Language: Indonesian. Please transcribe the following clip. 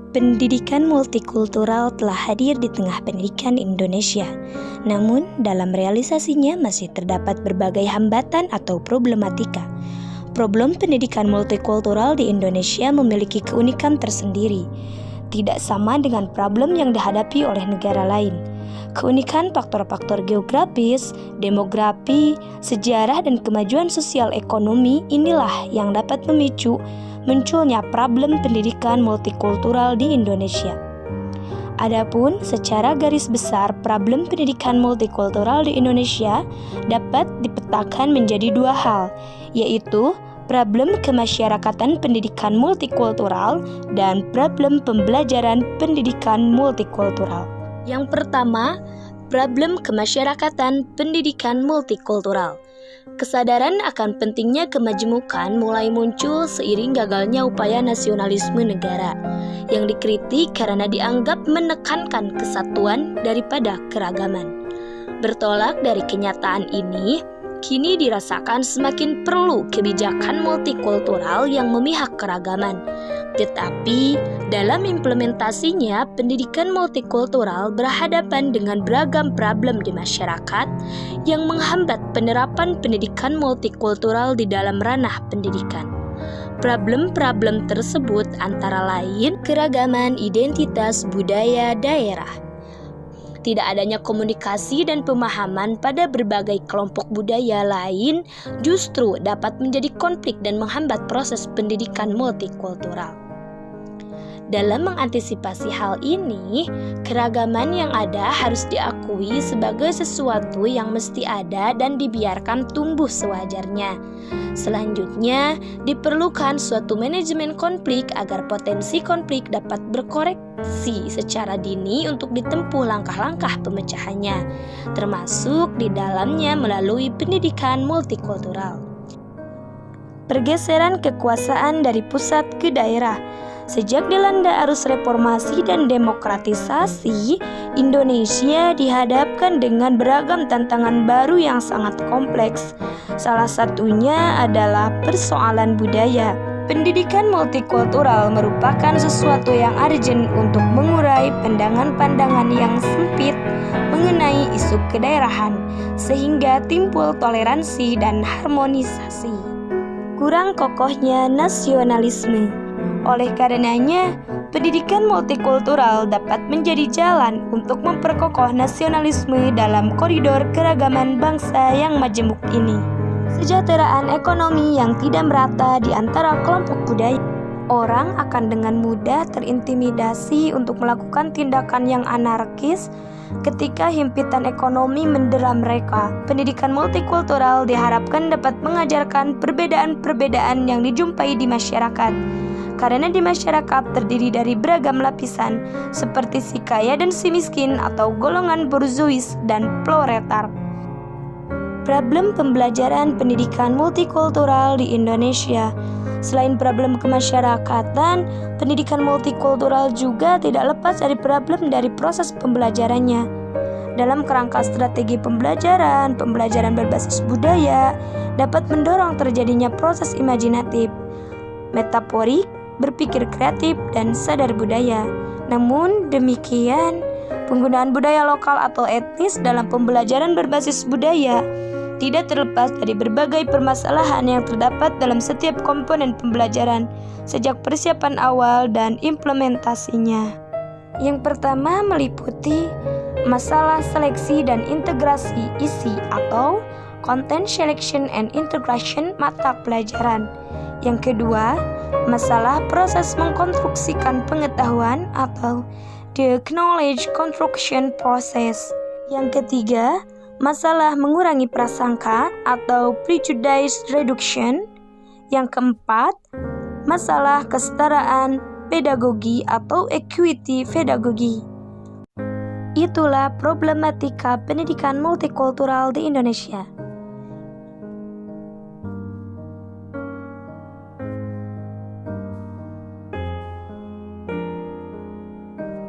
Pendidikan multikultural telah hadir di tengah pendidikan Indonesia. Namun, dalam realisasinya masih terdapat berbagai hambatan atau problematika. Problem pendidikan multikultural di Indonesia memiliki keunikan tersendiri, tidak sama dengan problem yang dihadapi oleh negara lain. Keunikan faktor-faktor geografis, demografi, sejarah, dan kemajuan sosial ekonomi inilah yang dapat memicu munculnya problem pendidikan multikultural di Indonesia. Adapun secara garis besar problem pendidikan multikultural di Indonesia dapat dipetakan menjadi dua hal, yaitu problem kemasyarakatan pendidikan multikultural dan problem pembelajaran pendidikan multikultural. Yang pertama, problem kemasyarakatan pendidikan multikultural. Kesadaran akan pentingnya kemajemukan mulai muncul seiring gagalnya upaya nasionalisme negara yang dikritik karena dianggap menekankan kesatuan daripada keragaman. Bertolak dari kenyataan ini, kini dirasakan semakin perlu kebijakan multikultural yang memihak keragaman. Tetapi, dalam implementasinya, pendidikan multikultural berhadapan dengan beragam problem di masyarakat yang menghambat penerapan pendidikan multikultural di dalam ranah pendidikan. Problem-problem tersebut antara lain keragaman identitas budaya daerah, tidak adanya komunikasi dan pemahaman pada berbagai kelompok budaya lain justru dapat menjadi konflik dan menghambat proses pendidikan multikultural. Dalam mengantisipasi hal ini, keragaman yang ada harus diakui sebagai sesuatu yang mesti ada dan dibiarkan tumbuh sewajarnya. Selanjutnya, diperlukan suatu manajemen konflik agar potensi konflik dapat berkoreksi secara dini untuk ditempuh langkah-langkah pemecahannya, termasuk di dalamnya melalui pendidikan multikultural. Pergeseran kekuasaan dari pusat ke daerah. Sejak dilanda arus reformasi dan demokratisasi, Indonesia dihadapkan dengan beragam tantangan baru yang sangat kompleks. Salah satunya adalah persoalan budaya. Pendidikan multikultural merupakan sesuatu yang urgent untuk mengurai pandangan-pandangan yang sempit mengenai isu kedaerahan, sehingga timbul toleransi dan harmonisasi. Kurang kokohnya nasionalisme. Oleh karenanya, pendidikan multikultural dapat menjadi jalan untuk memperkokoh nasionalisme dalam koridor keragaman bangsa yang majemuk ini. Kesejahteraan ekonomi yang tidak merata di antara kelompok budaya. Orang akan dengan mudah terintimidasi untuk melakukan tindakan yang anarkis ketika himpitan ekonomi mendera mereka. Pendidikan multikultural diharapkan dapat mengajarkan perbedaan-perbedaan yang dijumpai di masyarakat. Karena di masyarakat terdiri dari beragam lapisan, seperti si kaya dan si miskin atau golongan borjuis dan proletar. Problem pembelajaran pendidikan multikultural di Indonesia. Selain problem kemasyarakatan, pendidikan multikultural juga tidak lepas dari problem dari proses pembelajarannya. Dalam kerangka strategi pembelajaran berbasis budaya dapat mendorong terjadinya proses imajinatif, metaforik, berpikir kreatif, dan sadar budaya. Namun demikian, penggunaan budaya lokal atau etnis dalam pembelajaran berbasis budaya tidak terlepas dari berbagai permasalahan yang terdapat dalam setiap komponen pembelajaran sejak persiapan awal dan implementasinya. Yang pertama meliputi masalah seleksi dan integrasi isi atau content selection and integration mata pelajaran. Yang kedua, masalah proses mengkonstruksikan pengetahuan atau the knowledge construction process. Yang ketiga, masalah mengurangi prasangka atau prejudice reduction. Yang keempat, masalah kesetaraan pedagogi atau equity pedagogi. Itulah problematika pendidikan multikultural di Indonesia.